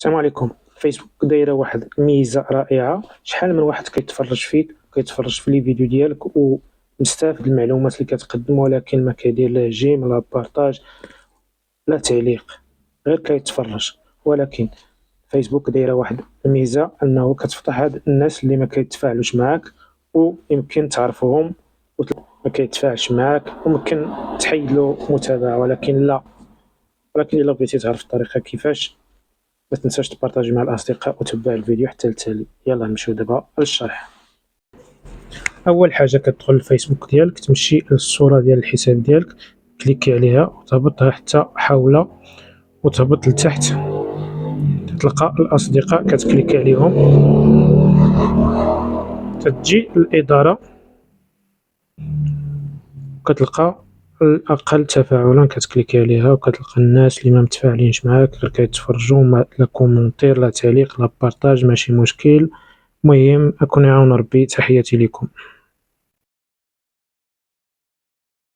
السلام عليكم. فيسبوك دايره واحد الميزه رائعه، شحال من واحد كيتفرج فيك وكيتفرج في لي فيديو ديالك ومستافد المعلومات اللي كتقدم، ولكن ما كيدير لا جيم لا بارطاج لا تعليق، غير كيتفرج. ولكن فيسبوك دايره واحد الميزه انه كتفضح هاد الناس اللي ما كيتفاعلوش معاك، ويمكن تعرفهم ما كيتفاعلش معاك وممكن تحيد له متابعه. ولكن الا بغيتي تعرف الطريقه كيفاش، ما تنساش تبارطاجي مع الأصدقاء وتبع الفيديو حتى التالي. يلا نمشيو دابا للشرح. أول حاجة كتدخل الفيسبوك ديالك، تمشي للصورة ديال الحساب ديالك، كليكي عليها وتهبطها حتى حاولة وتهبط لتحت، تلقى الأصدقاء كتكليكي عليهم، تجي الإدارة كتلقى الأقل تفاعلا، كتكليكي عليها وكتلقى الناس اللي ما متفاعلينش معاك، غير كيتفرجوا، لا كومونتير لا تعليق لا بارطاج، ماشي مشكل. المهم أكون يعاون ربي، تحياتي لكم.